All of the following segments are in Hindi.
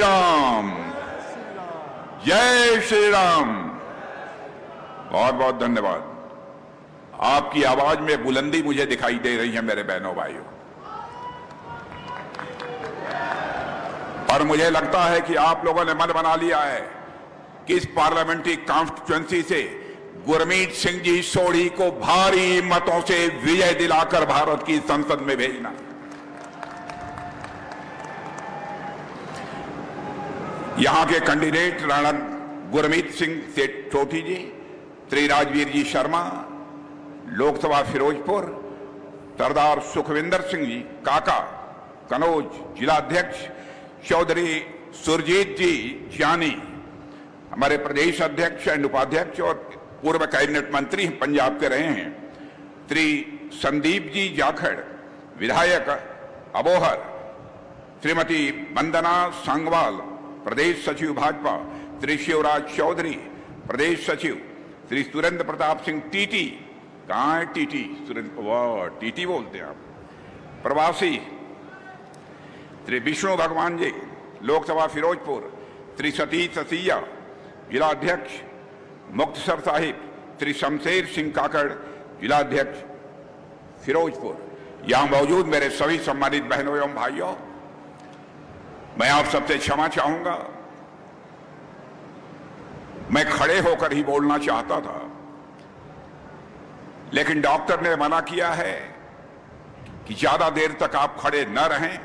राम, जय श्री राम। बहुत बहुत धन्यवाद। आपकी आवाज में बुलंदी मुझे दिखाई दे रही है मेरे बहनों भाइयों, और मुझे लगता है कि आप लोगों ने मन बना लिया है कि इस पार्लियामेंट्री कॉन्स्टिट्यूएंसी से गुरमीत सिंह जी सोढ़ी को भारी मतों से विजय दिलाकर भारत की संसद में भेजना। यहां के कैंडिडेट राणा गुरमीत सिंह सोढ़ी जी, श्री राजवीर जी शर्मा लोकसभा फिरोजपुर, सरदार सुखविंदर सिंह जी काका कनौज जिला अध्यक्ष, चौधरी सुरजीत जी जानी हमारे प्रदेश अध्यक्ष एंड उपाध्यक्ष और पूर्व कैबिनेट मंत्री पंजाब के रहे हैं, श्री संदीप जी जाखड़ विधायक अबोहर, श्रीमती वंदना सांगवाल प्रदेश सचिव भाजपा, श्री शिवराज चौधरी प्रदेश सचिव, श्री सुरेंद्र प्रताप सिंह टीटी, कहाँ है टीटी, सुरेंद्र, वाह टीटी बोलते हैं आप, प्रवासी, श्री विष्णु भगवान जी लोकसभा फिरोजपुर, श्री सतीश ससिया जिला अध्यक्ष मुक्तसर साहिब, श्री शमशेर सिंह काकड़ जिला अध्यक्ष फिरोजपुर। यहां मौजूद मेरे सभी सम्मानित बहनों एवं भाइयों, मैं आप सबसे क्षमा चाहूंगा। मैं खड़े होकर ही बोलना चाहता था, लेकिन डॉक्टर ने मना किया है कि ज्यादा देर तक आप खड़े न रहें,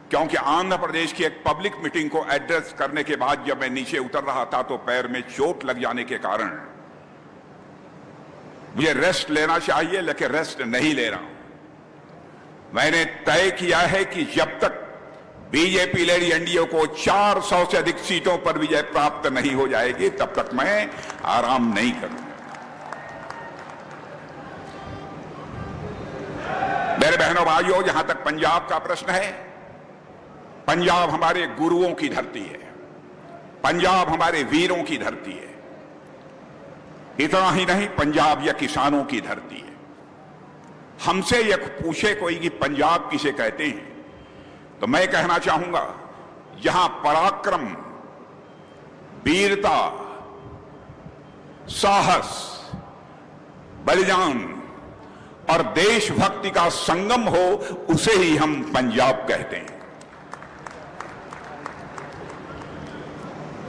क्योंकि आंध्र प्रदेश की एक पब्लिक मीटिंग को एड्रेस करने के बाद जब मैं नीचे उतर रहा था तो पैर में चोट लग जाने के कारण मुझे रेस्ट लेना चाहिए, लेकिन रेस्ट नहीं ले रहा हूं। मैंने तय किया है कि जब तक बीजेपी लेडी एनडीए को 400 से अधिक सीटों पर विजय प्राप्त नहीं हो जाएगी तब तक मैं आराम नहीं करूंगा। मेरे बहनों भाइयों, जहां तक पंजाब का प्रश्न है, पंजाब हमारे गुरुओं की धरती है, पंजाब हमारे वीरों की धरती है। इतना ही नहीं, पंजाब या किसानों की धरती है। हमसे यह पूछे कोई कि पंजाब किसे कहते हैं, तो मैं कहना चाहूंगा, जहां पराक्रम, वीरता, साहस, बलिदान और देशभक्ति का संगम हो, उसे ही हम पंजाब कहते हैं।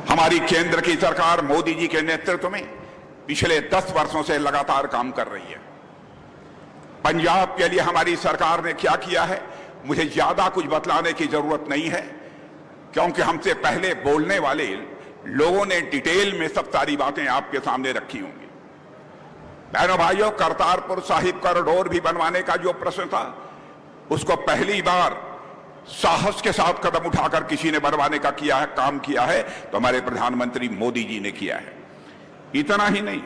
हमारी केंद्र की सरकार मोदी जी के नेतृत्व में पिछले 10 वर्षों से लगातार काम कर रही है। पंजाब के लिए हमारी सरकार ने क्या किया है, मुझे ज्यादा कुछ बतलाने की जरूरत नहीं है, क्योंकि हमसे पहले बोलने वाले लोगों ने डिटेल में सब सारी बातें आपके सामने रखी होंगी। बहनों भाइयों, करतारपुर साहिब कॉरिडोर भी बनवाने का जो प्रश्न था, उसको पहली बार साहस के साथ कदम उठाकर किसी ने बनवाने का काम किया है तो हमारे प्रधानमंत्री मोदी जी ने किया है। इतना ही नहीं,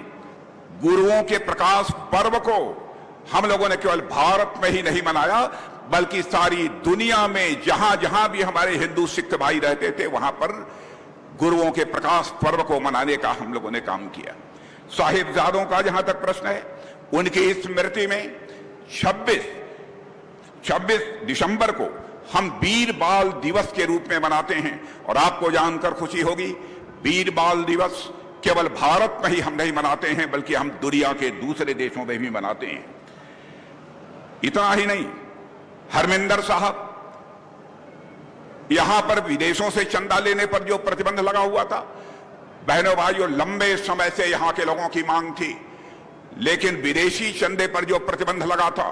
गुरुओं के प्रकाश पर्व को हम लोगों ने केवल भारत में ही नहीं मनाया, बल्कि सारी दुनिया में जहां जहां भी हमारे हिंदू सिख भाई रहते थे, वहां पर गुरुओं के प्रकाश पर्व को मनाने का हम लोगों ने काम किया। साहिबजादों का जहां तक प्रश्न है, उनकी स्मृति में 26 दिसंबर को हम वीर बाल दिवस के रूप में मनाते हैं। और आपको जानकर खुशी होगी, वीर बाल दिवस केवल भारत में ही हम नहीं मनाते हैं, बल्कि हम दुनिया के दूसरे देशों में भी मनाते हैं। इतना ही नहीं, हरमिंदर साहब, यहां पर विदेशों से चंदा लेने पर जो प्रतिबंध लगा हुआ था, बहनों भाइयों, लंबे समय से यहां के लोगों की मांग थी, लेकिन विदेशी चंदे पर जो प्रतिबंध लगा था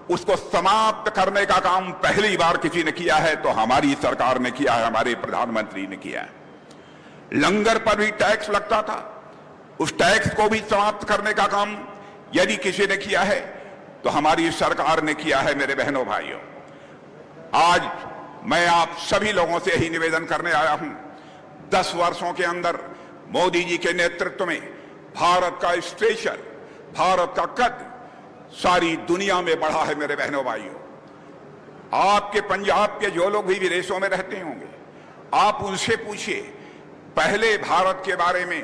उसको समाप्त करने का काम पहली बार किसी ने किया है तो हमारी सरकार ने किया है, हमारे प्रधानमंत्री ने किया है। लंगर पर भी टैक्स लगता था, उस टैक्स को भी समाप्त करने का काम यदि किसी ने किया है तो हमारी सरकार ने किया है। मेरे बहनों भाइयों, आज मैं आप सभी लोगों से यही निवेदन करने आया हूं, 10 वर्षों के अंदर मोदी जी के नेतृत्व में भारत का स्टेचर, भारत का कद सारी दुनिया में बढ़ा है। मेरे बहनों भाइयों, आपके पंजाब के जो लोग भी विदेशों में रहते होंगे, आप उनसे पूछिए पहले भारत के बारे में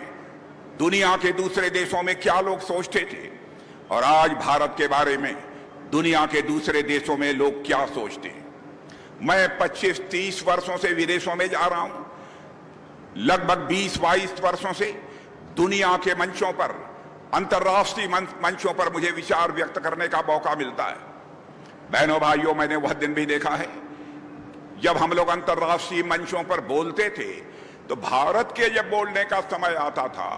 दुनिया के दूसरे देशों में क्या लोग सोचते थे, और आज भारत के बारे में दुनिया के दूसरे देशों में लोग क्या सोचते हैं। मैं 25-30 वर्षों से विदेशों में जा रहा हूं। लगभग 20-22 वर्षों से दुनिया के मंचों पर, अंतर्राष्ट्रीय मंचों पर मुझे विचार व्यक्त करने का मौका मिलता है। बहनों भाइयों, मैंने वह दिन भी देखा है जब हम लोग अंतर्राष्ट्रीय मंचों पर बोलते थे, तो भारत के जब बोलने का समय आता था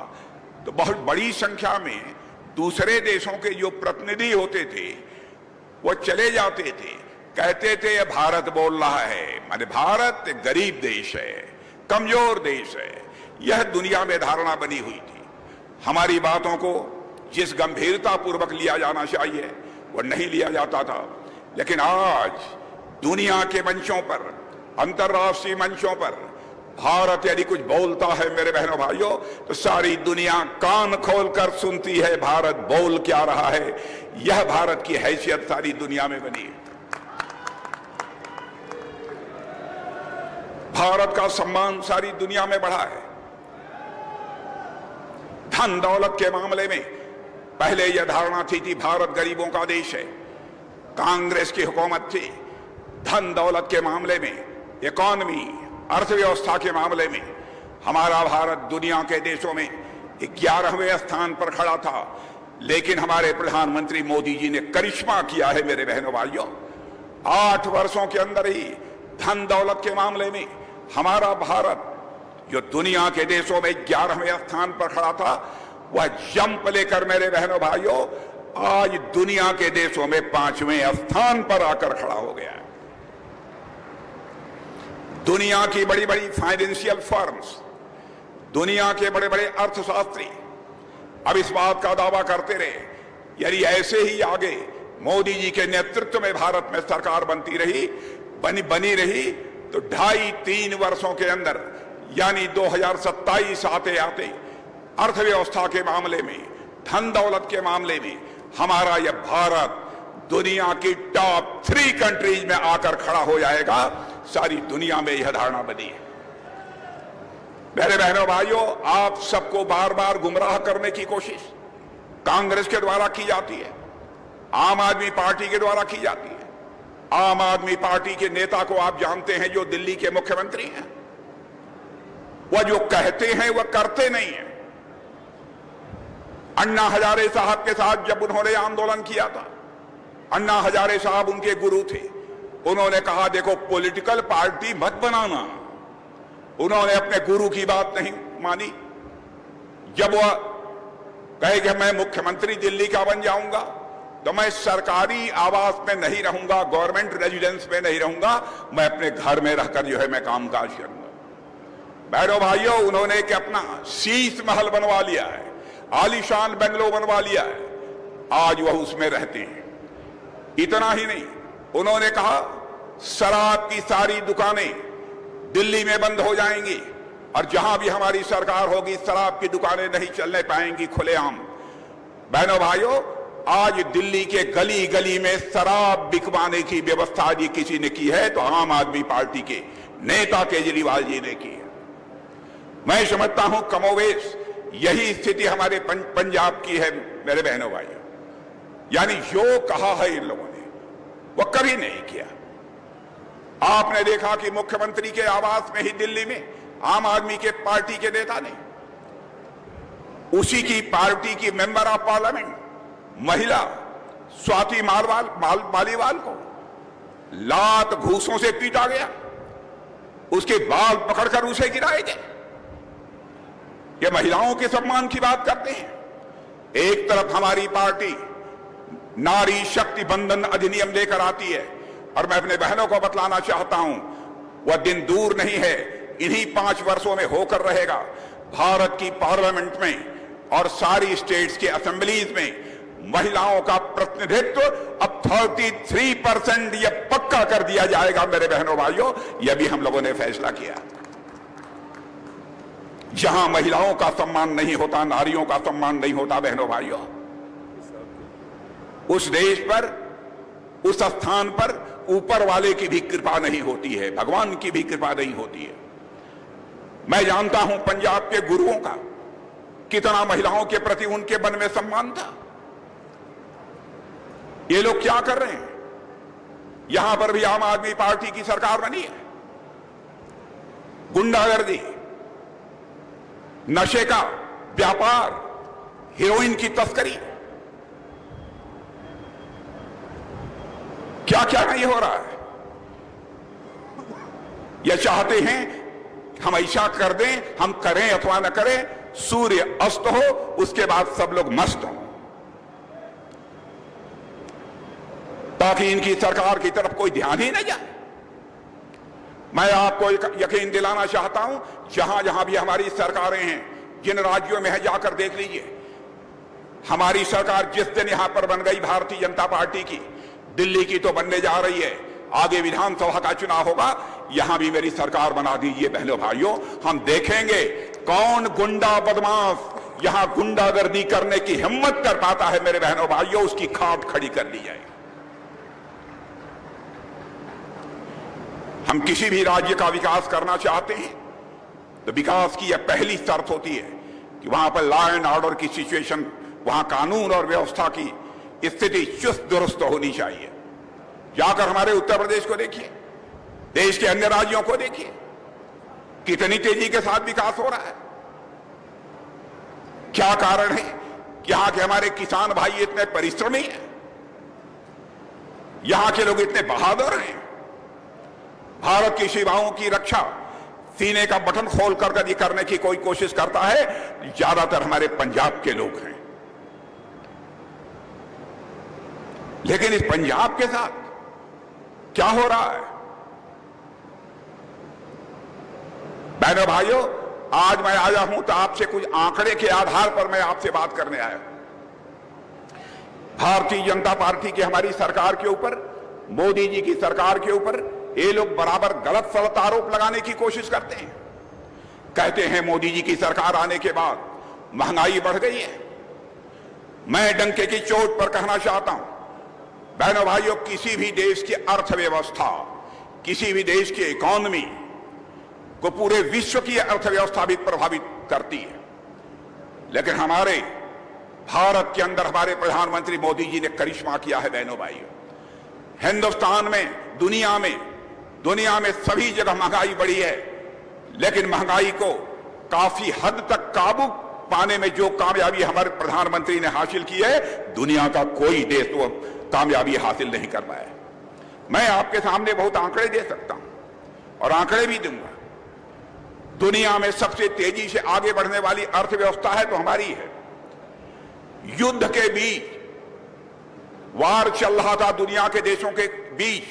तो बहुत बड़ी संख्या में दूसरे देशों के जो प्रतिनिधि होते थे वो चले जाते थे, कहते थे ये भारत बोल रहा है। माने भारत एक गरीब देश है, कमजोर देश है, यह दुनिया में धारणा बनी हुई थी। हमारी बातों को जिस गंभीरता पूर्वक लिया जाना चाहिए वो नहीं लिया जाता था। लेकिन आज दुनिया के मंचों पर, अंतर्राष्ट्रीय मंचों पर भारत यदि कुछ बोलता है मेरे बहनों भाइयों, तो सारी दुनिया कान खोलकर सुनती है भारत बोल क्या रहा है। यह भारत की हैसियत सारी दुनिया में बनी है। भारत का सम्मान सारी दुनिया में बढ़ा है। धन दौलत के मामले में पहले यह धारणा थी भारत गरीबों का देश है। कांग्रेस की हुकूमत थी। धन दौलत के मामले में, इकोनॉमी, अर्थव्यवस्था के मामले में हमारा भारत दुनिया के देशों में 11वें स्थान पर खड़ा था। लेकिन हमारे प्रधानमंत्री मोदी जी ने करिश्मा किया है मेरे बहनों भाइयों। 8 वर्षों के अंदर ही धन दौलत के मामले में हमारा भारत, जो दुनिया के देशों में 11वें स्थान पर खड़ा था, वह जंप लेकर मेरे बहनों भाइयों आज दुनिया के देशों में 5वें स्थान पर आकर खड़ा हो गया है। दुनिया की बड़ी बड़ी फाइनेंशियल फर्म्स, दुनिया के बड़े बड़े अर्थशास्त्री अब इस बात का दावा करते रहे, यदि ऐसे ही आगे मोदी जी के नेतृत्व में भारत में सरकार बनी रही तो 2.5-3 वर्षों के अंदर, यानी 2027 आते आते अर्थव्यवस्था के मामले में, धन दौलत के मामले में हमारा यह भारत दुनिया की टॉप 3 कंट्रीज में आकर खड़ा हो जाएगा। सारी दुनिया में यह धारणा बनी है। मेरे बहनों भाइयों, आप सबको बार बार गुमराह करने की कोशिश कांग्रेस के द्वारा की जाती है, आम आदमी पार्टी के द्वारा की जाती है। आम आदमी पार्टी के नेता को आप जानते हैं, जो दिल्ली के मुख्यमंत्री हैं, वह जो कहते हैं वह करते नहीं है। अन्ना हजारे साहब के साथ जब उन्होंने आंदोलन किया था, अन्ना हजारे साहब उनके गुरु थे, उन्होंने कहा देखो पॉलिटिकल पार्टी मत बनाना। उन्होंने अपने गुरु की बात नहीं मानी। जब वह कहे कि मैं मुख्यमंत्री दिल्ली का बन जाऊंगा तो मैं सरकारी आवास में नहीं रहूंगा, गवर्नमेंट रेजिडेंस में नहीं रहूंगा, मैं अपने घर में रहकर जो है मैं कामकाज करूंगा। बहनों भाइयों, उन्होंने एक अपना शीश महल बनवा लिया है, आलीशान बंगलो बनवा लिया है, आज वह उसमें रहते हैं। इतना ही नहीं, उन्होंने कहा शराब की सारी दुकानें दिल्ली में बंद हो जाएंगी और जहां भी हमारी सरकार होगी शराब की दुकानें नहीं चलने पाएंगी खुलेआम। बहनों भाइयों, आज दिल्ली के गली गली में शराब बिकवाने की व्यवस्था यदि किसी ने की है तो आम आदमी पार्टी के नेता केजरीवाल जी ने की है। मैं समझता हूं कमोवेश यही स्थिति हमारे पंजाब की है मेरे बहनों भाइयों। यानी जो कहा है इन लोगों ने वो कभी नहीं किया। आपने देखा कि मुख्यमंत्री के आवास में ही दिल्ली में आम आदमी के पार्टी के नेता ने उसी की पार्टी की मेंबर ऑफ पार्लियामेंट महिला स्वाति मालीवाल को लात घूसों से पीटा गया, उसके बाल पकड़कर उसे गिराए गए। ये महिलाओं के सम्मान की बात करते हैं। एक तरफ हमारी पार्टी नारी शक्ति बंधन अधिनियम लेकर आती है और मैं अपने बहनों को बतलाना चाहता हूं वह दिन दूर नहीं है, इन्हीं 5 वर्षों में होकर रहेगा। भारत की पार्लियामेंट में और सारी स्टेट्स की असेंबलीज में महिलाओं का प्रतिनिधित्व अब 33% यह पक्का कर दिया जाएगा मेरे बहनों भाइयों। यह भी हम लोगों ने फैसला किया। जहां महिलाओं का सम्मान नहीं होता, नारियों का सम्मान नहीं होता बहनों भाइयों, उस देश पर, उस स्थान पर ऊपर वाले की भी कृपा नहीं होती है, भगवान की भी कृपा नहीं होती है। मैं जानता हूं पंजाब के गुरुओं का कितना महिलाओं के प्रति उनके मन में सम्मान था। ये लोग क्या कर रहे हैं? यहां पर भी आम आदमी पार्टी की सरकार बनी है। गुंडागर्दी, नशे का व्यापार, हेरोइन की तस्करी, क्या क्या नहीं हो रहा है। यह चाहते हैं हम ऐसा कर दें, हम करें अथवा न करें, सूर्य अस्त हो उसके बाद सब लोग मस्त हों, ताकि इनकी सरकार की तरफ कोई ध्यान ही न जाए। मैं आपको यकीन दिलाना चाहता हूं, जहां जहां भी हमारी सरकारें हैं, जिन राज्यों में है जाकर देख लीजिए। हमारी सरकार जिस दिन यहां पर बन गई भारतीय जनता पार्टी की, दिल्ली की तो बनने जा रही है, आगे विधानसभा का चुनाव होगा, यहां भी मेरी सरकार बना दीजिए बहनों भाइयों। हम देखेंगे कौन गुंडा बदमाश यहां गुंडागर्दी करने की हिम्मत कर पाता है मेरे बहनों भाइयों, उसकी खाट खड़ी कर ली जाएगी। हम किसी भी राज्य का विकास करना चाहते हैं तो विकास की यह पहली शर्त होती है कि वहां पर लॉ एंड ऑर्डर की सिचुएशन, वहां कानून और व्यवस्था की स्थिति चुस्त दुरुस्त होनी चाहिए। जाकर हमारे उत्तर प्रदेश को देखिए, देश के अन्य राज्यों को देखिए, कितनी तेजी के साथ विकास हो रहा है। क्या कारण है कि यहां के हमारे किसान भाई इतने परिश्रमी हैं, यहां के लोग इतने बहादुर हैं, भारत की सीमाओं की रक्षा सीने का बटन खोल कर यदि करने की कोई कोशिश करता है, ज्यादातर हमारे पंजाब के लोग हैं। लेकिन इस पंजाब के साथ क्या हो रहा है? बहनों भाइयों, आज मैं आया हूं तो आपसे कुछ आंकड़े के आधार पर मैं आपसे बात करने आया। भारतीय जनता पार्टी की हमारी सरकार के ऊपर, मोदी जी की सरकार के ऊपर ये लोग बराबर गलत सलत आरोप लगाने की कोशिश करते हैं। कहते हैं मोदी जी की सरकार आने के बाद महंगाई बढ़ गई है। मैं डंके की चोट पर कहना चाहता हूं, बहनों भाइयों, किसी भी देश की अर्थव्यवस्था, किसी भी देश की इकोनॉमी को पूरे विश्व की अर्थव्यवस्था भी प्रभावित करती है। लेकिन हमारे भारत के अंदर हमारे प्रधानमंत्री मोदी जी ने करिश्मा किया है। बहनों भाइयों, हिंदुस्तान में, दुनिया में सभी जगह महंगाई बढ़ी है, लेकिन महंगाई को काफी हद तक काबू पाने में जो कामयाबी हमारे प्रधानमंत्री ने हासिल की है, दुनिया का कोई देश वो कामयाबी हासिल नहीं कर पाया। मैं आपके सामने बहुत आंकड़े दे सकता हूं और आंकड़े भी दूंगा। दुनिया में सबसे तेजी से आगे बढ़ने वाली अर्थव्यवस्था है तो हमारी है। युद्ध के बीच वार चल रहा था दुनिया के देशों के बीच,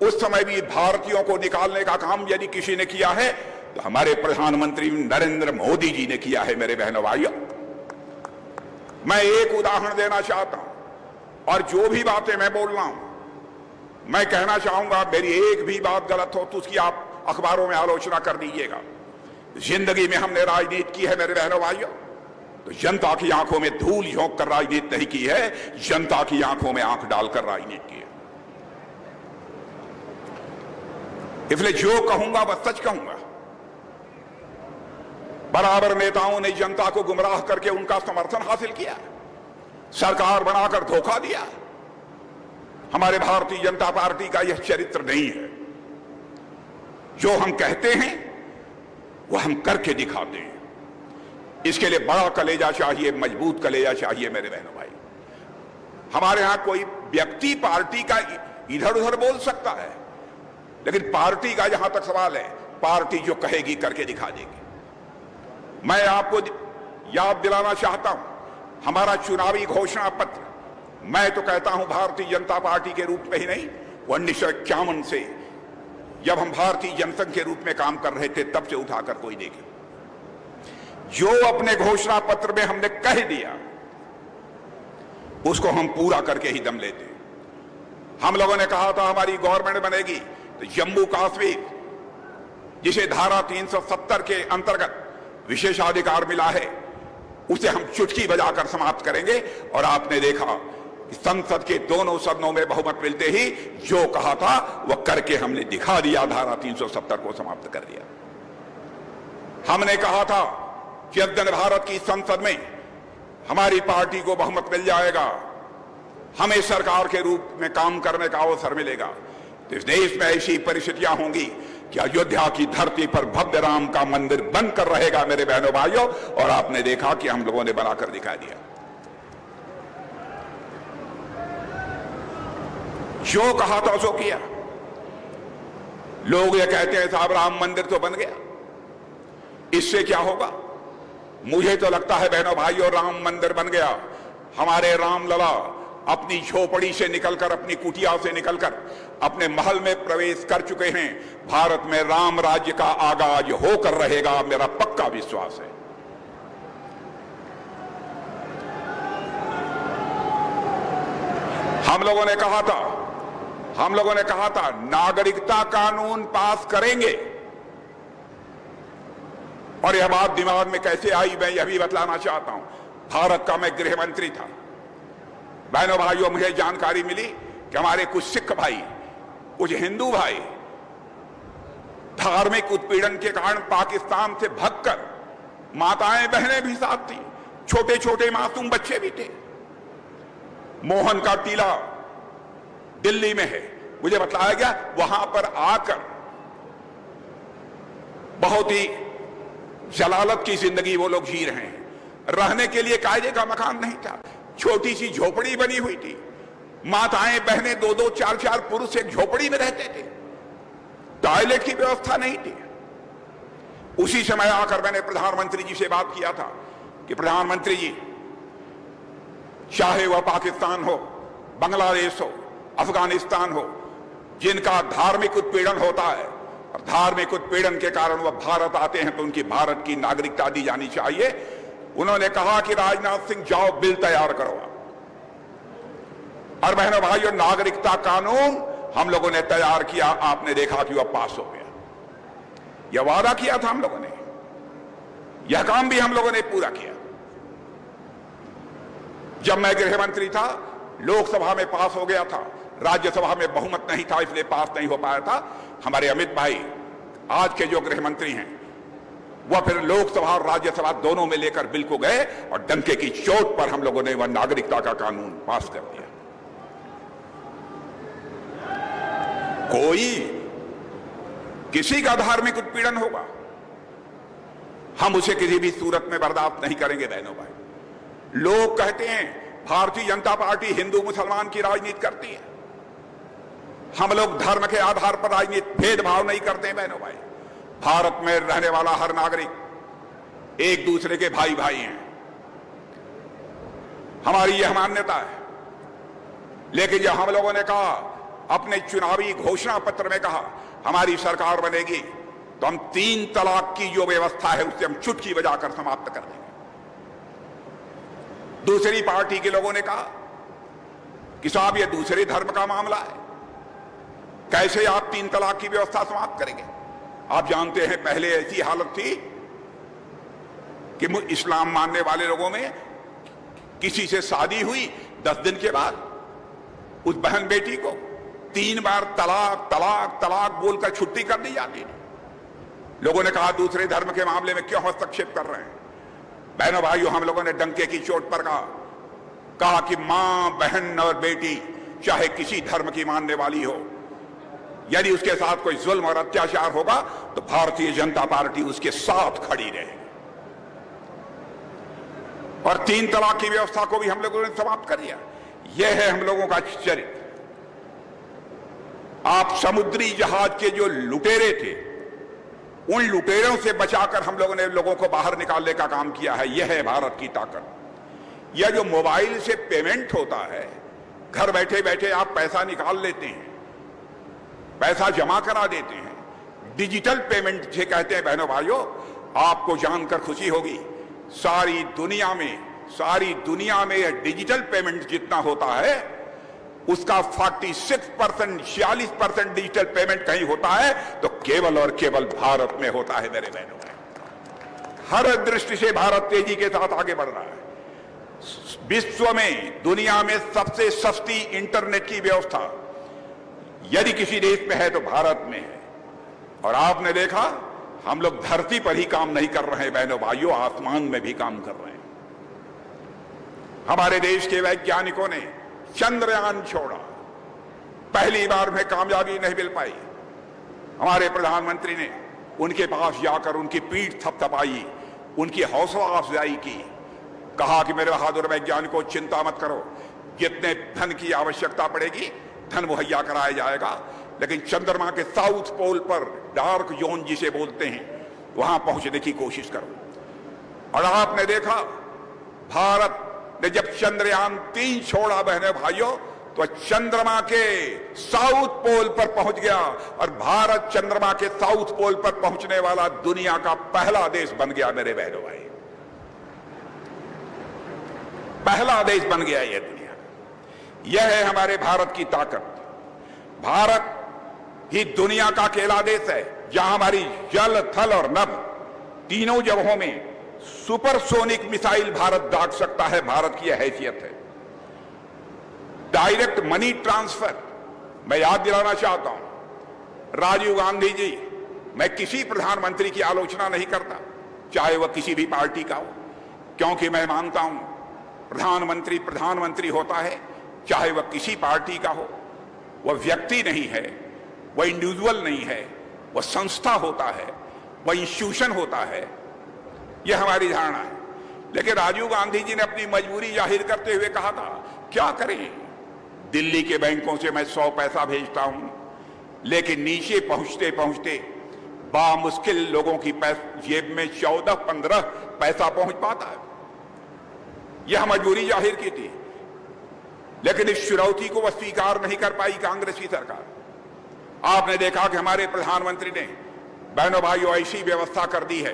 उस समय भी भारतीयों को निकालने का काम यदि किसी ने किया है तो हमारे प्रधानमंत्री नरेंद्र मोदी जी ने किया है। मेरे बहनों भाइयों, मैं एक उदाहरण देना चाहता हूं, और जो भी बातें मैं बोल रहा हूं, मैं कहना चाहूंगा मेरी एक भी बात गलत हो तो उसकी आप अखबारों में आलोचना कर दीजिएगा। जिंदगी में हमने राजनीति की है मेरे बहनों भाइयों, तो जनता की आंखों में धूल झोंक कर राजनीति नहीं की है, जनता की आंखों में आंख डालकर राजनीति की है। इसलिए जो कहूंगा वह सच कहूंगा। बराबर नेताओं ने जनता को गुमराह करके उनका समर्थन हासिल किया, सरकार बनाकर धोखा दिया। हमारे भारतीय जनता पार्टी का यह चरित्र नहीं है। जो हम कहते हैं वो हम करके दिखाते हैं। इसके लिए बड़ा कलेजा चाहिए, मजबूत कलेजा चाहिए मेरे बहनों भाई। हमारे यहां कोई व्यक्ति पार्टी का इधर उधर बोल सकता है, लेकिन पार्टी का जहां तक सवाल है, पार्टी जो कहेगी करके दिखा देगी। मैं आपको याद दिलाना चाहता हूं, हमारा चुनावी घोषणा पत्र, मैं तो कहता हूं भारतीय जनता पार्टी के रूप में ही नहीं, 1951 से जब हम भारतीय जनसंघ के रूप में काम कर रहे थे तब से उठाकर कोई देखे। जो अपने घोषणा पत्र में हमने कह दिया उसको हम पूरा करके ही दम लेते। हम लोगों ने कहा था हमारी गवर्नमेंट बनेगी तो जम्मू कश्मीर, जिसे धारा 370 के अंतर्गत विशेषाधिकार मिला है, उसे हम चुटकी बजाकर समाप्त करेंगे। और आपने देखा संसद के दोनों सदनों में बहुमत मिलते ही जो कहा था वह करके हमने दिखा दिया, धारा 370 को समाप्त कर दिया। हमने कहा था कि जिस दिन भारत की संसद में हमारी पार्टी को बहुमत मिल जाएगा, हमें सरकार के रूप में काम करने का अवसर मिलेगा। तो इस देश में ऐसी परिस्थितियां होंगी कि अयोध्या की धरती पर भव्य राम का मंदिर बनकर रहेगा मेरे बहनों भाइयों। और आपने देखा कि हम लोगों ने बनाकर दिखा दिया। जो कहा था सो किया। लोग ये कहते हैं साहब राम मंदिर तो बन गया, इससे क्या होगा? मुझे तो लगता है बहनों भाइयों राम मंदिर बन गया, हमारे रामलला अपनी झोपड़ी से निकलकर, अपनी कुटिया से निकलकर अपने महल में प्रवेश कर चुके हैं। भारत में राम राज्य का आगाज होकर रहेगा, मेरा पक्का विश्वास है। हम लोगों ने कहा था नागरिकता कानून पास करेंगे। और यह बात दिमाग में कैसे आई मैं यह भी बतलाना चाहता हूं। भारत का मैं गृह मंत्री था। बहनों भाइयों, मुझे जानकारी मिली कि हमारे कुछ सिख भाई, कुछ हिंदू भाई धार्मिक उत्पीड़न के कारण पाकिस्तान से भागकर, माताएं बहनें भी साथ थी, छोटे छोटे मासूम बच्चे भी थे। मोहन का टीला दिल्ली में है, मुझे बतलाया गया वहां पर आकर बहुत ही जलालत की जिंदगी वो लोग जी रहे हैं। रहने के लिए कायदे का मकान नहीं था, छोटी सी झोपड़ी बनी हुई थी। माताएं बहनें, दो दो चार चार पुरुष एक झोपड़ी में रहते थे, टॉयलेट की व्यवस्था नहीं थी। उसी समय आकर मैंने प्रधानमंत्री जी से बात किया था कि प्रधानमंत्री जी, चाहे वह पाकिस्तान हो, बांग्लादेश हो, अफगानिस्तान हो, जिनका धार्मिक उत्पीड़न होता है और धार्मिक उत्पीड़न के कारण वह भारत आते हैं तो उनकी भारत की नागरिकता दी जानी चाहिए। उन्होंने कहा कि राजनाथ सिंह जाओ बिल तैयार करो। और बहनों भाइयों, नागरिकता कानून हम लोगों ने तैयार किया, आपने देखा कि वह पास हो गया। यह वादा किया था हम लोगों ने, यह काम भी हम लोगों ने पूरा किया। जब मैं गृह मंत्री था, लोकसभा में पास हो गया था, राज्यसभा में बहुमत नहीं था इसलिए पास नहीं हो पाया था। हमारे अमित भाई आज के जो गृह मंत्री हैं, वह फिर लोकसभा और राज्यसभा दोनों में लेकर बिल को गए और डंके की चोट पर हम लोगों ने वह नागरिकता का कानून पास कर दिया। कोई किसी का धार्मिक उत्पीड़न होगा, हम उसे किसी भी सूरत में बर्दाश्त नहीं करेंगे। बहनों भाई, लोग कहते हैं भारतीय जनता पार्टी हिंदू मुसलमान की राजनीति करती है। हम लोग धर्म के आधार पर राजनीति भेदभाव नहीं करते हैं। बहनों भाई, भारत में रहने वाला हर नागरिक एक दूसरे के भाई भाई हैं, हमारी यह मान्यता है। लेकिन जब हम लोगों ने कहा, अपने चुनावी घोषणा पत्र में कहा हमारी सरकार बनेगी तो हम 3 तलाक की जो व्यवस्था है उसे हम चुटकी बजाकर समाप्त कर देंगे। दूसरी पार्टी के लोगों ने कहा कि साहब ये दूसरे धर्म का मामला है, कैसे आप 3 तलाक की व्यवस्था समाप्त करेंगे? आप जानते हैं पहले ऐसी हालत थी कि इस्लाम मानने वाले लोगों में किसी से शादी हुई, 10 दिन के बाद उस बहन बेटी को 3 बार तलाक तलाक तलाक बोलकर छुट्टी कर दी जाती है। लोगों ने कहा दूसरे धर्म के मामले में क्यों हस्तक्षेप कर रहे हैं? बहनों भाइयों, हम लोगों ने डंके की चोट पर कहा कि मां, बहन और बेटी चाहे किसी धर्म की मानने वाली हो, यदि उसके साथ कोई जुल्म और अत्याचार होगा तो भारतीय जनता पार्टी उसके साथ खड़ी रहेगी। और 3 तलाक की व्यवस्था को भी हम लोगों ने समाप्त कर दिया। यह है हम लोगों का चरित्र। आप समुद्री जहाज के जो लुटेरे थे, उन लुटेरों से बचाकर हम लोगों ने लोगों को बाहर निकालने का काम किया है। यह है भारत की ताकत। यह जो मोबाइल से पेमेंट होता है, घर बैठे बैठे आप पैसा निकाल लेते हैं, पैसा जमा करा देते हैं, डिजिटल पेमेंट जिसे कहते हैं। बहनों भाइयों, आपको जानकर खुशी होगी, सारी दुनिया में यह डिजिटल पेमेंट जितना होता है उसका 46% डिजिटल पेमेंट कहीं होता है तो केवल और केवल भारत में होता है। मेरे बहनों, हर दृष्टि से भारत तेजी के साथ आगे बढ़ रहा है। विश्व में, दुनिया में सबसे सस्ती इंटरनेट की व्यवस्था यदि किसी देश में है तो भारत में है। और आपने देखा, हम लोग धरती पर ही काम नहीं कर रहे हैं बहनों भाइयों, आसमान में भी काम कर रहे हैं। हमारे देश के वैज्ञानिकों ने चंद्रयान छोड़ा, पहली बार में कामयाबी नहीं मिल पाई। हमारे प्रधानमंत्री ने उनके पास जाकर उनकी पीठ थपथपाई, उनकी हौसला अफजाई की, कहा कि मेरे बहादुर वैज्ञानिकों चिंता मत करो, जितने धन की आवश्यकता पड़ेगी धन मुहैया कराया जाएगा, लेकिन चंद्रमा के साउथ पोल पर डार्क जोन जिसे बोलते हैं वहां पहुंचने की कोशिश करो। और आपने देखा भारत ने जब चंद्रयान 3 छोड़ा बहने भाइयों, तो चंद्रमा के साउथ पोल पर पहुंच गया और भारत चंद्रमा के साउथ पोल पर पहुंचने वाला दुनिया का पहला देश बन गया मेरे बहनों भाई, पहला देश बन गया यह दुनिया का। यह है हमारे भारत की ताकत। भारत ही दुनिया का अकेला देश है जहां हमारी जल, थल और नभ तीनों जगहों में सुपरसोनिक मिसाइल भारत दाग सकता है। भारत की यह हैसियत है। डायरेक्ट मनी ट्रांसफर मैं याद दिलाना चाहता हूं, राजीव गांधी जी, मैं किसी प्रधानमंत्री की आलोचना नहीं करता, चाहे वह किसी भी पार्टी का हो, क्योंकि मैं मानता हूं प्रधानमंत्री प्रधानमंत्री होता है, चाहे वह किसी पार्टी का हो। वह व्यक्ति नहीं है, वह इंडिविजुअल नहीं है, वह संस्था होता है, वह इंस्टीट्यूशन होता है। यह हमारी धारणा है। लेकिन राजीव गांधी जी ने अपनी मजबूरी जाहिर करते हुए कहा था, क्या करें, दिल्ली के बैंकों से मैं 100 पैसा भेजता हूं, लेकिन नीचे पहुंचते पहुंचते बामुश्किल लोगों की जेब में 14-15 पैसा पहुंच पाता है। यह मजबूरी जाहिर की थी, लेकिन इस चुनौती को वह स्वीकार नहीं कर पाई कांग्रेस की सरकार। आपने देखा कि हमारे प्रधानमंत्री ने बहनों भाइयों ऐसी व्यवस्था कर दी है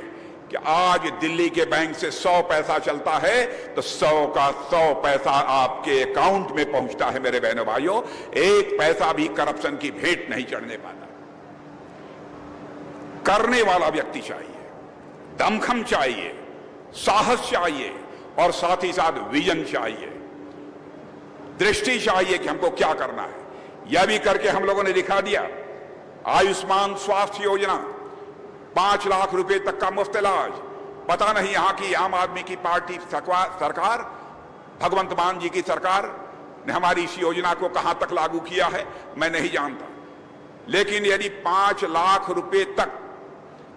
कि आज दिल्ली के बैंक से 100 पैसा चलता है तो 100 का 100 पैसा आपके अकाउंट में पहुंचता है मेरे बहनों भाइयों। एक पैसा भी करप्शन की भेंट नहीं चढ़ने पाता। करने वाला व्यक्ति चाहिए, दमखम चाहिए, साहस चाहिए और साथ ही साथ विजन चाहिए, दृष्टि चाहिए कि हमको क्या करना है। यह भी करके हम लोगों ने दिखा दिया। आयुष्मान स्वास्थ्य योजना, 5 लाख रुपए तक का मुफ्त इलाज। पता नहीं यहां की आम आदमी की पार्टी सरकार, भगवंत मान जी की सरकार ने हमारी इस योजना को कहां तक लागू किया है मैं नहीं जानता, लेकिन यदि 5 लाख रुपए तक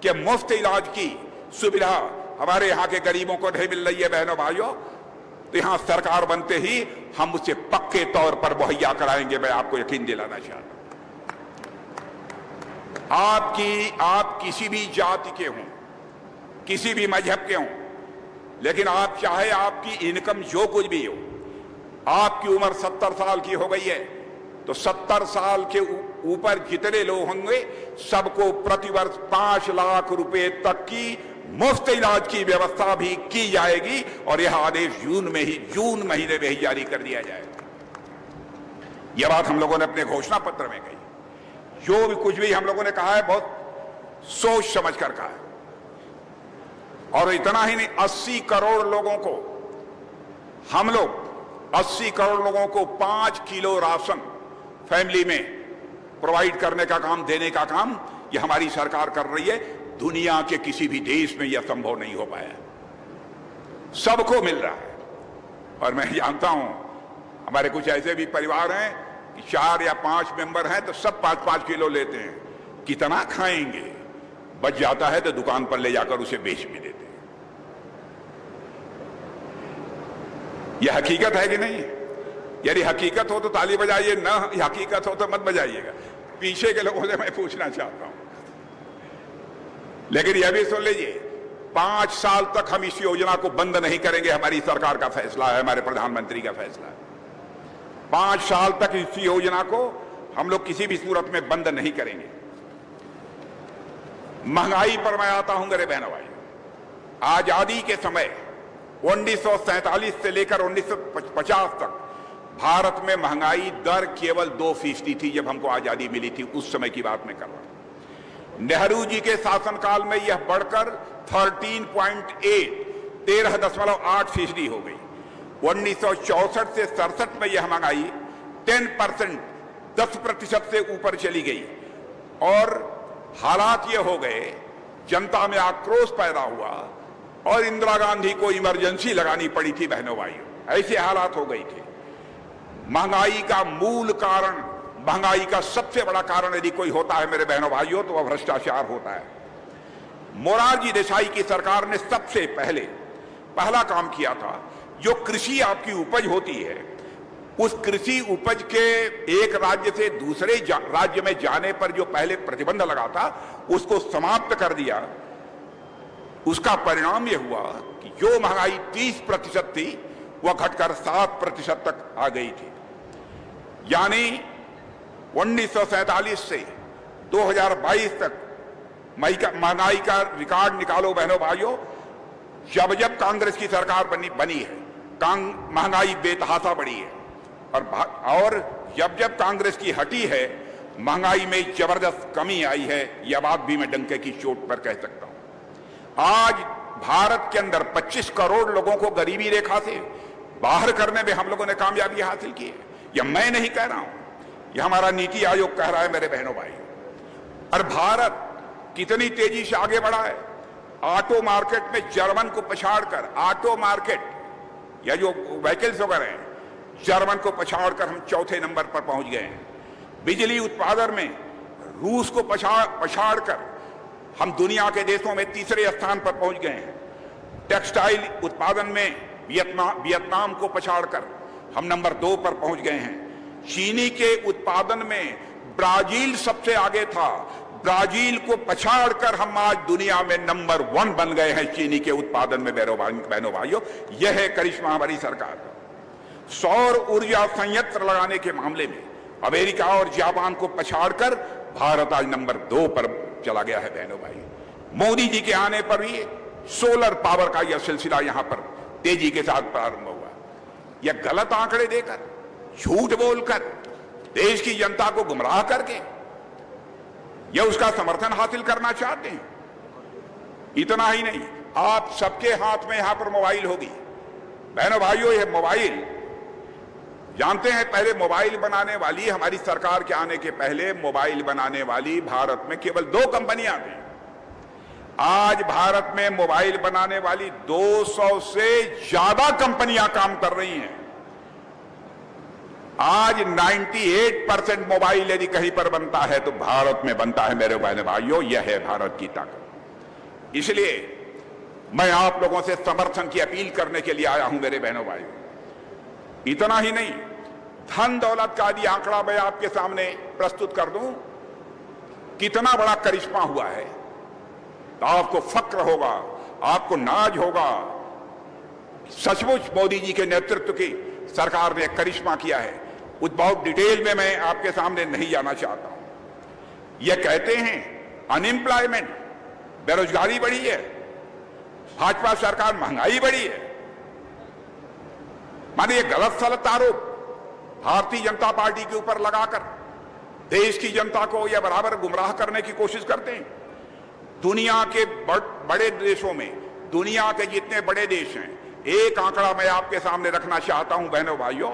के मुफ्त इलाज की सुविधा हमारे यहां के गरीबों को नहीं मिल रही है बहनों भाइयों, तो यहां सरकार बनते ही हम उसे पक्के तौर पर मुहैया कराएंगे। मैं आपको यकीन दिलाना चाहता हूं। आप किसी भी जाति के हों, किसी भी मजहब के हों, लेकिन आप चाहे आपकी इनकम जो कुछ भी हो, आपकी उम्र 70 साल की हो गई है, तो 70 साल के ऊपर जितने लोग होंगे सबको प्रतिवर्ष 5 लाख रुपए तक की मुफ्त इलाज की व्यवस्था भी की जाएगी। और यह आदेश जून महीने में ही जारी कर दिया जाएगा। यह बात हम लोगों ने अपने घोषणा पत्र में कही। जो भी कुछ भी हम लोगों ने कहा है बहुत सोच समझ कर कहा है। और इतना ही नहीं, 80 करोड़ लोगों को हम लोग 80 करोड़ लोगों को 5 किलो राशन फैमिली में प्रोवाइड करने का काम, देने का काम ये हमारी सरकार कर रही है। दुनिया के किसी भी देश में यह संभव नहीं हो पाया, सबको मिल रहा है। और मैं जानता हूं हमारे कुछ ऐसे भी परिवार हैं कि 4 या 5 मेंबर हैं तो सब 5-5 किलो लेते हैं। कितना खाएंगे, बच जाता है तो दुकान पर ले जाकर उसे बेच भी देते हैं। यह हकीकत है कि नहीं? यदि हकीकत हो तो ताली बजाइए, ना हकीकत हो तो मत बजाइएगा। पीछे के लोगों से मैं पूछना चाहता हूं, लेकिन यह भी सुन लीजिए, 5 साल तक हम इस योजना को बंद नहीं करेंगे। हमारी सरकार का फैसला है, हमारे प्रधानमंत्री का फैसला है। 5 साल तक इस योजना को हम लोग किसी भी सूरत में बंद नहीं करेंगे। महंगाई पर मैं आता हूं मेरे बहनों भाई। आजादी के समय 1947 से लेकर 1950 तक भारत में महंगाई दर केवल 2% थी। जब हमको आजादी मिली थी उस समय की बात मैं कर रहा हूं। नेहरू जी के शासनकाल में यह बढ़कर 13.8% हो गई। 1964 से 67 में यह महंगाई 10% से ऊपर चली गई। और हालात ये हो गए, जनता में आक्रोश पैदा हुआ और इंदिरा गांधी को इमरजेंसी लगानी पड़ी थी बहनों भाइयों। ऐसे हालात हो गई थे। महंगाई का मूल कारण महंगाई का सबसे बड़ा कारण यदि कोई होता है मेरे बहनों भाइयों तो वह भ्रष्टाचार होता है। मोरारजी देसाई की सरकार ने सबसे पहला काम किया था, जो कृषि आपकी उपज होती है, उस कृषि उपज के एक राज्य से दूसरे राज्य में जाने पर जो पहले प्रतिबंध लगा था उसको समाप्त कर दिया। उसका परिणाम यह हुआ कि जो महंगाई 30% थी वह घटकर 7% तक आ गई थी। यानी 1947 से 2022 तक महंगाई का रिकॉर्ड निकालो बहनों भाइयों। जब जब कांग्रेस की सरकार बनी है महंगाई बेतहाशा बढ़ी है, और जब जब कांग्रेस की हटी है महंगाई में जबरदस्त कमी आई है। यह बात भी मैं डंके की चोट पर कह सकता हूं। आज भारत के अंदर 25 करोड़ लोगों को गरीबी रेखा से बाहर करने में हम लोगों ने कामयाबी हासिल की है। यह मैं नहीं कह रहा हूं, यह हमारा नीति आयोग कह रहा है मेरे बहनों भाई। और भारत कितनी तेजी से आगे बढ़ा है। ऑटो मार्केट में जर्मन को पछाड़कर, ऑटो मार्केट या जो व्हीकल्स वगैरह हैं, जर्मन को पछाड़कर हम चौथे नंबर पर पहुंच गए हैं। बिजली उत्पादन में रूस को पछाड़कर हम दुनिया के देशों में तीसरे स्थान पर पहुंच गए हैं। टेक्सटाइल उत्पादन में वियतनाम को पछाड़कर हम नंबर 2 पर पहुंच गए हैं। चीनी के उत्पादन में ब्राजील सबसे आगे था, ब्राजील को पछाड़कर हम आज दुनिया में नंबर 1 बन गए हैं चीनी के उत्पादन में। बहनों भाइयों, यह है करिश्मा हमारी सरकार का। सौर ऊर्जा संयंत्र लगाने के मामले में अमेरिका और जापान को पछाड़कर भारत आज नंबर 2 पर चला गया है बहनों भाई। मोदी जी के आने पर भी सोलर पावर का यह सिलसिला यहां पर तेजी के साथ प्रारंभ हुआ। यह गलत आंकड़े देकर, झूठ बोलकर, देश की जनता को गुमराह करके यह उसका समर्थन हासिल करना चाहते हैं। इतना ही नहीं, आप सबके हाथ में यहां पर मोबाइल होगी बहनों भाइयों। यह मोबाइल जानते हैं, पहले मोबाइल बनाने वाली, हमारी सरकार के आने के पहले मोबाइल बनाने वाली भारत में केवल 2 कंपनियां थी। आज भारत में मोबाइल बनाने वाली 200 से ज्यादा कंपनियां काम कर रही हैं। आज 98% मोबाइल यदि कहीं पर बनता है तो भारत में बनता है मेरे बहनों भाइयों। यह है भारत की ताकत। इसलिए मैं आप लोगों से समर्थन की अपील करने के लिए आया हूं मेरे बहनों भाइयों। इतना ही नहीं, धन दौलत का यदि आंकड़ा मैं आपके सामने प्रस्तुत कर दूं, कितना बड़ा करिश्मा हुआ है, तो आपको फक्र होगा, आपको नाज होगा। सचमुच मोदी जी के नेतृत्व की सरकार ने करिश्मा किया है। उस बहुत डिटेल में मैं आपके सामने नहीं जाना चाहता हूं। यह कहते हैं अनएम्प्लॉयमेंट, बेरोजगारी बढ़ी है, भाजपा सरकार महंगाई बढ़ी है। माने ये गलत सलत आरोप भारतीय जनता पार्टी के ऊपर लगाकर देश की जनता को यह बराबर गुमराह करने की कोशिश करते हैं। दुनिया के बड़े देशों में, दुनिया के जितने बड़े देश हैं, एक आंकड़ा मैं आपके सामने रखना चाहता हूं बहनों भाइयों।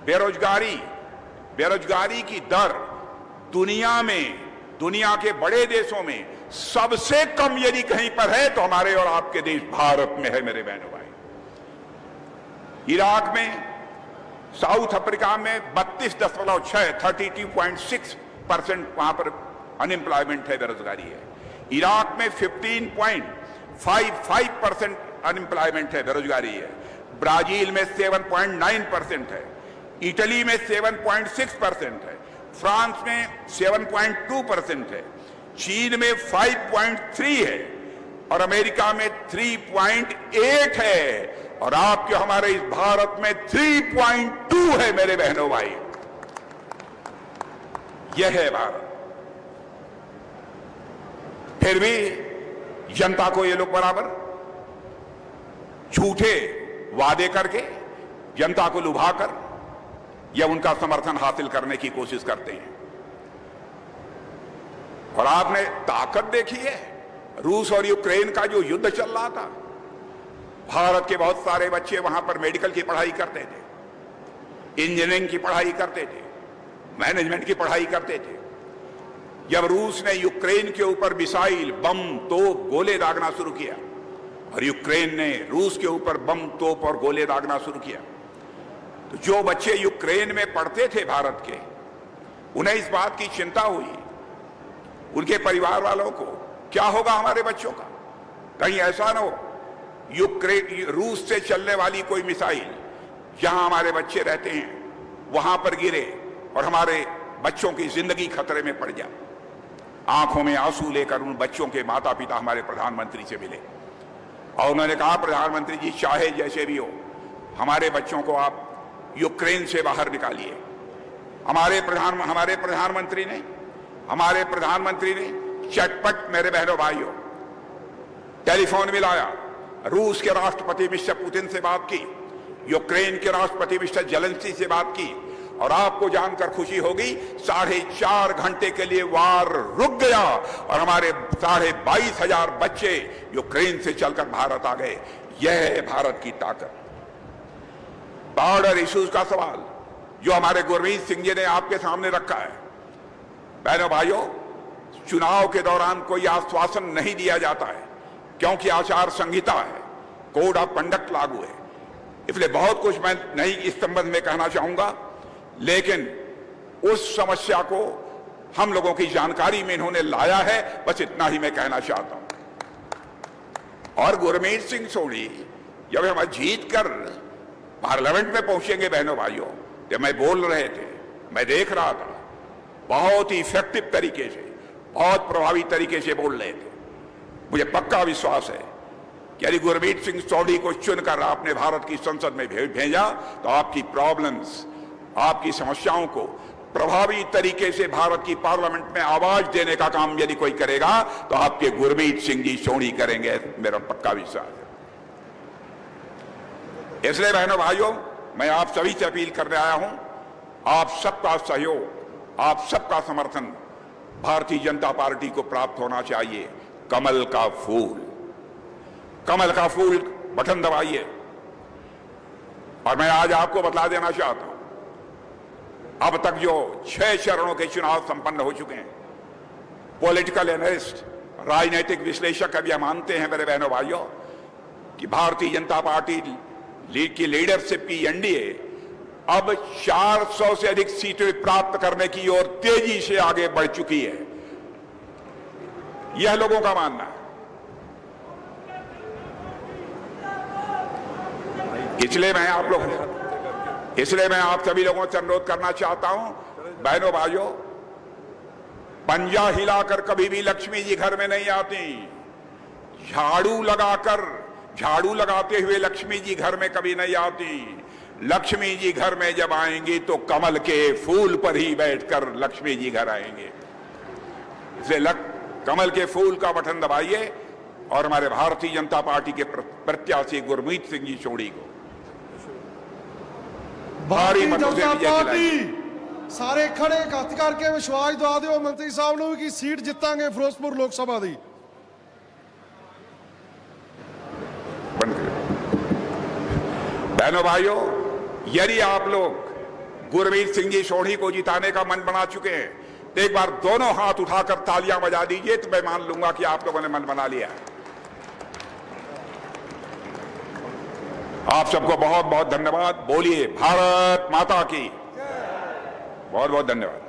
बेरोजगारी की दर दुनिया में, दुनिया के बड़े देशों में सबसे कम यदि कहीं पर है तो हमारे और आपके देश भारत में है मेरे बहनों भाई। इराक में, साउथ अफ्रीका में 32.6 32.6% वहां पर अनएम्प्लॉयमेंट है, बेरोजगारी है। इराक में 15.55% अनएम्प्लॉयमेंट है, बेरोजगारी है। ब्राजील में 7.9% है, इटली में 7.6% है, फ्रांस में 7.2% है, चीन में 5.3 है और अमेरिका में 3.8 है, और आपके हमारे इस भारत में 3.2 है मेरे बहनों भाई। यह है भारत। फिर भी जनता को ये लोग बराबर झूठे वादे करके जनता को लुभाकर या उनका समर्थन हासिल करने की कोशिश करते हैं। और आपने ताकत देखी है, रूस और यूक्रेन का जो युद्ध चल रहा था, भारत के बहुत सारे बच्चे वहां पर मेडिकल की पढ़ाई करते थे, इंजीनियरिंग की पढ़ाई करते थे, मैनेजमेंट की पढ़ाई करते थे। जब रूस ने यूक्रेन के ऊपर मिसाइल, बम, तोप, गोले दागना शुरू किया और यूक्रेन ने रूस के ऊपर बम, तोप और गोले दागना शुरू किया, तो जो बच्चे यूक्रेन में पढ़ते थे भारत के, उन्हें इस बात की चिंता हुई, उनके परिवार वालों को, क्या होगा हमारे बच्चों का। कहीं ऐसा ना हो रूस से चलने वाली कोई मिसाइल जहां हमारे बच्चे रहते हैं वहां पर गिरे और हमारे बच्चों की जिंदगी खतरे में पड़ जाए। आंखों में आंसू लेकर उन बच्चों के माता पिता हमारे प्रधानमंत्री से मिले और उन्होंने कहा, प्रधानमंत्री जी, चाहे जैसे भी हो हमारे बच्चों को आप यूक्रेन से बाहर निकालिए। हमारे प्रधानमंत्री ने चटपट मेरे बहनों भाइयों टेलीफोन मिलाया, रूस के राष्ट्रपति मिस्टर पुतिन से बात की, यूक्रेन के राष्ट्रपति मिस्टर जेलेंस्की से बात की, और आपको जानकर खुशी होगी 4.5 घंटे के लिए वार रुक गया और हमारे 22,500 बच्चे यूक्रेन से चलकर भारत आ गए। यह है भारत की ताकत। बॉर्डर इश्यूज का सवाल जो हमारे गुरमीत सिंह जी ने आपके सामने रखा है, बहनों भाइयों, चुनाव के दौरान कोई आश्वासन नहीं दिया जाता है क्योंकि आचार संहिता है, कोड ऑफ कंडक्ट लागू है, इसलिए बहुत कुछ मैं नहीं इस संबंध में कहना चाहूंगा, लेकिन उस समस्या को हम लोगों की जानकारी में इन्होंने लाया है, बस इतना ही मैं कहना चाहता हूं। और गुरमीत सिंह सोढ़ी जब हम जीत कर पार्लियामेंट में पहुंचेंगे बहनों भाइयों, जब मैं बोल रहे थे, मैं देख रहा था, बहुत ही इफेक्टिव तरीके से, बहुत प्रभावी तरीके से बोल रहे थे। मुझे पक्का विश्वास है कि यदि गुरमीत सिंह सोढ़ी को चुनकर आपने भारत की संसद में भेजा तो आपकी प्रॉब्लम्स, आपकी समस्याओं को प्रभावी तरीके से भारत की पार्लियामेंट में आवाज देने का काम यदि कोई करेगा तो आपके गुरमीत सिंह जी सोढ़ी करेंगे, मेरा पक्का विश्वास है। इसलिए बहनों भाइयों, मैं आप सभी से अपील करने आया हूं, आप सबका सहयोग, आप सबका समर्थन भारतीय जनता पार्टी को प्राप्त होना चाहिए। कमल का फूल बटन दबाइए। और मैं आज आपको बतला देना चाहता हूं, अब तक जो 6 चरणों के चुनाव संपन्न हो चुके हैं, पॉलिटिकल एनालिस्ट, राजनीतिक विश्लेषक अब यह मानते हैं मेरे बहनों भाइयों कि भारतीय जनता पार्टी की लीडरशिप की एनडीए अब 400 से अधिक सीटें प्राप्त करने की ओर तेजी से आगे बढ़ चुकी है। यह लोगों का मानना है। इसलिए मैं आप सभी लोगों से अनुरोध करना चाहता हूं, बहनों भाइयों, पंजा हिलाकर कभी भी लक्ष्मी जी घर में नहीं आती। झाड़ू लगाते हुए लक्ष्मी जी घर में कभी नहीं आती। लक्ष्मी जी घर में जब आएंगी तो कमल के फूल पर ही बैठकर लक्ष्मी जी घर आएंगे। इसलिए कमल के फूल का बटन दबाइए और हमारे भारतीय जनता पार्टी के प्रत्याशी गुरमीत सिंह जी सोढ़ी को भारी मतों से विजय दिलाइए। सारे खड़े हथ करके विश्वास दवा दो मंत्री साहब ਨੂੰ कि सीट जितांगे फिरोजपुर लोकसभा दी। बहनों भाइयों, यदि आप लोग गुरमीत सिंह जी सोढ़ी को जिताने का मन बना चुके हैं तो एक बार दोनों हाथ उठाकर तालियां बजा दीजिए, तो मैं मान लूंगा कि आप लोगों ने मन बना लिया। आप सबको बहुत बहुत धन्यवाद। बोलिए भारत माता की। बहुत बहुत धन्यवाद।